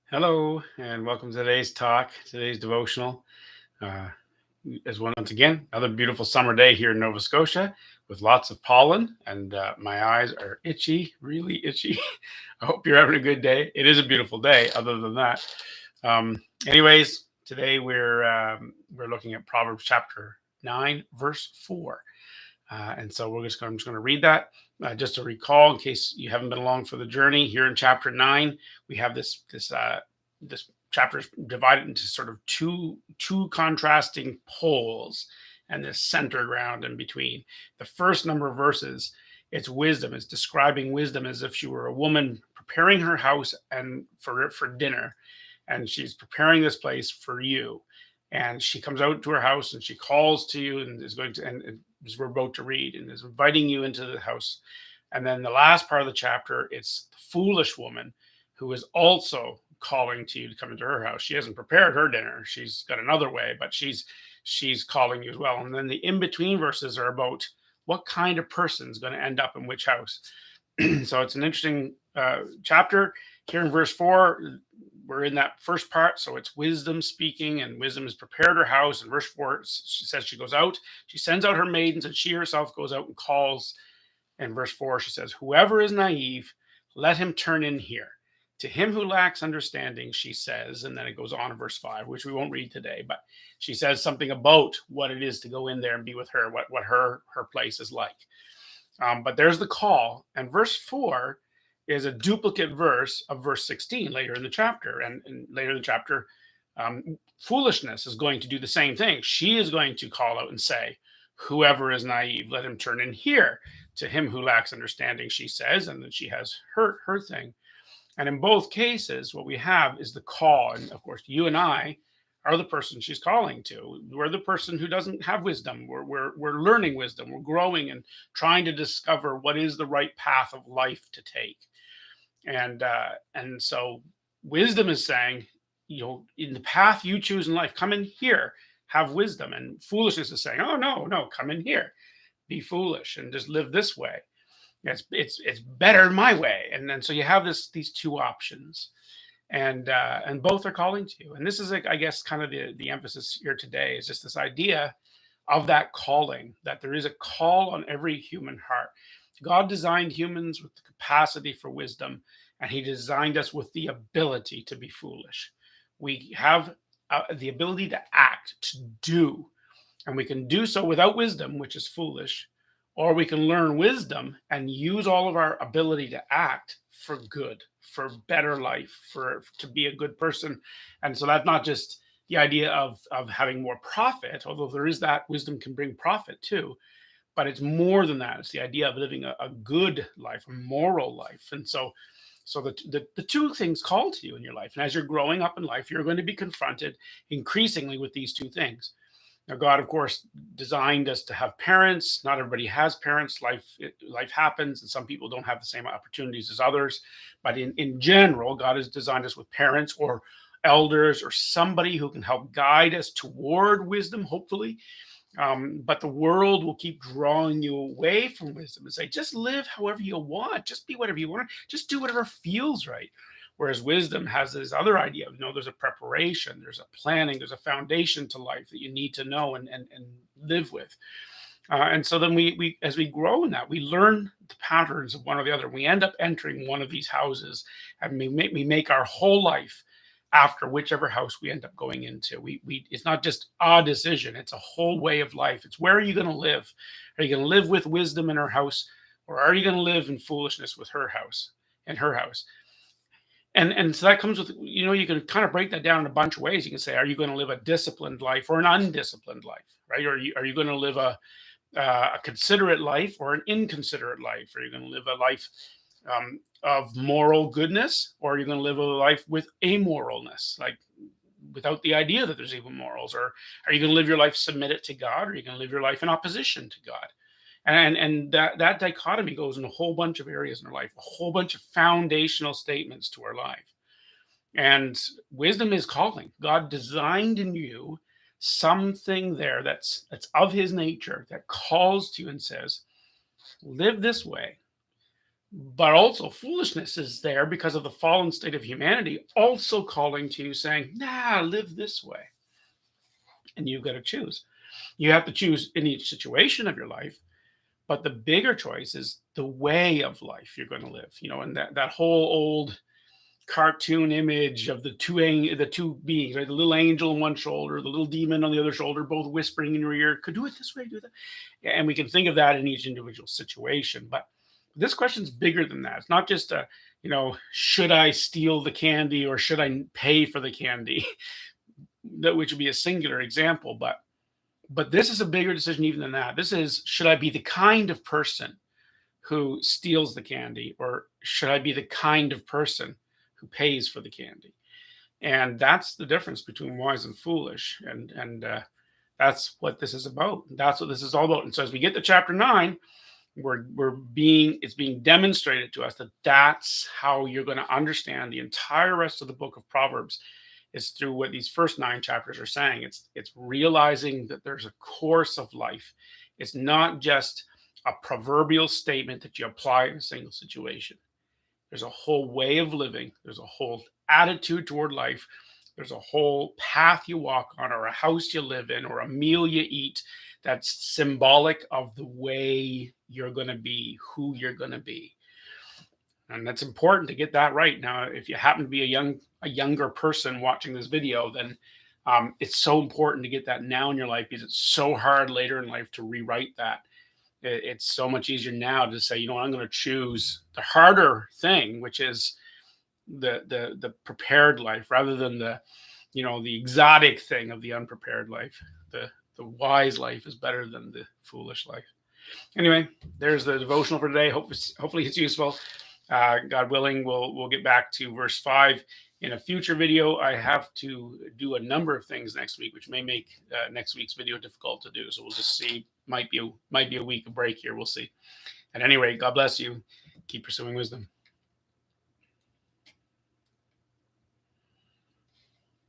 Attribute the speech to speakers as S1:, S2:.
S1: Hello, and welcome to today's talk, today's devotional. Uh, as once again, another beautiful summer day here in Nova Scotia with lots of pollen, and my eyes are itchy, really itchy. I hope you're having a good day. It is a beautiful day, other than that. Anyways, today we're looking at Proverbs chapter 9, verse 4. And so I'm just going to read that just to recall, in case you haven't been along for the journey. Here in chapter 9, we have this chapter is divided into sort of two contrasting poles, and this center ground in between. The first number of verses, it's wisdom. It's describing wisdom as if she were a woman preparing her house and for dinner, and she's preparing this place for you. And she comes out to her house and she calls to you and is going to, and as we're about to read, and is inviting you into the house. And then the last part of the chapter, it's the foolish woman who is also calling to you to come into her house. She hasn't prepared her dinner. She's got another way, but she's calling you as well. And then the in-between verses are about what kind of person is going to end up in which house. So it's an interesting chapter. Here in verse 4, we're in that first part, so it's wisdom speaking, and wisdom has prepared her house. In verse 4, she says she goes out, she sends out her maidens, and she herself goes out and calls. In verse 4, she says, whoever is naive, let him turn in here. To him who lacks understanding, she says, and then it goes on in verse 5, which we won't read today, but she says something about what it is to go in there and be with her, what her place is like. But there's the call, and verse 4 is a duplicate verse of verse 16 later in the chapter. And later in the chapter, foolishness is going to do the same thing. She is going to call out and say, whoever is naive, let him turn in here. To him who lacks understanding, she says, and then she has her thing. And in both cases, what we have is the call. And of course, you and I are the person she's calling to. We're the person who doesn't have wisdom. We're learning wisdom. We're growing and trying to discover what is the right path of life to take. And so wisdom is saying, in the path you choose in life, come in here, have wisdom. And foolishness is saying, oh no, come in here, be foolish and just live this way. It's better my way. And then so you have these two options, and both are calling to you. And this is, I guess, kind of the emphasis here today is just this idea of that calling, that there is a call on every human heart. God designed humans with the capacity for wisdom, and he designed us with the ability to be foolish. We have the ability to act, to do, and we can do so without wisdom, which is foolish, or we can learn wisdom and use all of our ability to act for good, for better life, to be a good person. And so that's not just the idea of having more profit, although there is that. Wisdom can bring profit too, but it's more than that. It's the idea of living a good life, a moral life. And so the two things call to you in your life. And as you're growing up in life, you're going to be confronted increasingly with these two things. Now, God, of course, designed us to have parents. Not everybody has parents. Life happens, and some people don't have the same opportunities as others. But in general, God has designed us with parents or elders or somebody who can help guide us toward wisdom, hopefully. But the world will keep drawing you away from wisdom and say, just live however you want, just be whatever you want, just do whatever feels right. Whereas wisdom has this other idea of, there's a preparation, there's a planning, there's a foundation to life that you need to know and live with. And so then we as we grow in that, we learn the patterns of one or the other. We end up entering one of these houses, and we make our whole life after whichever house we end up going into. It's not just a decision, it's a whole way of life. It's where are you going to live? Are you going to live with wisdom in her house, or are you going to live in foolishness with her house, in her house? And so that comes with, you can kind of break that down in a bunch of ways. You can say, are you going to live a disciplined life or an undisciplined life, right? Or are you going to live a considerate life or an inconsiderate life? Are you going to live a life of moral goodness, or are you going to live a life with amoralness, like without the idea that there's even morals? Or are you going to live your life submitted to God, or are you going to live your life in opposition to God? And that dichotomy goes in a whole bunch of areas in our life, a whole bunch of foundational statements to our life. And wisdom is calling. God designed in you something there that's of his nature, that calls to you and says, live this way. But also, foolishness is there because of the fallen state of humanity, also calling to you, saying, nah, live this way. And you've got to choose. You have to choose in each situation of your life. But the bigger choice is the way of life you're going to live. And that whole old cartoon image of the two beings, right? The little angel on one shoulder, the little demon on the other shoulder, both whispering in your ear, could do it this way, do that. Yeah, and we can think of that in each individual situation. But this question's bigger than that. It's not just should I steal the candy or should I pay for the candy? That which would be a singular example, but this is a bigger decision even than that. This is, should I be the kind of person who steals the candy, or should I be the kind of person who pays for the candy? And that's the difference between wise and foolish. And that's what this is about. That's what this is all about. And so as we get to chapter 9, it's being demonstrated to us that that's how you're going to understand the entire rest of the book of Proverbs, is through what these first 9 chapters are saying. It's realizing that there's a course of life. It's not just a proverbial statement that you apply in a single situation. There's a whole way of living. There's a whole attitude toward life. There's a whole path you walk on, or a house you live in, or a meal you eat, that's symbolic of the way you're going to be, who you're going to be. And that's important to get that right. Now, if you happen to be a younger person watching this video, then it's so important to get that now in your life, because it's so hard later in life to rewrite that. It's so much easier now to say, I'm going to choose the harder thing, which is the prepared life, rather than the exotic thing of the unprepared life. The wise life is better than the foolish life. Anyway, there's the devotional for today. Hopefully it's useful. God willing, we'll get back to verse 5 in a future video. I have to do a number of things next week, which may make next week's video difficult to do. So we'll just see. Might be a week of break here. We'll see. At any rate, God bless you. Keep pursuing wisdom.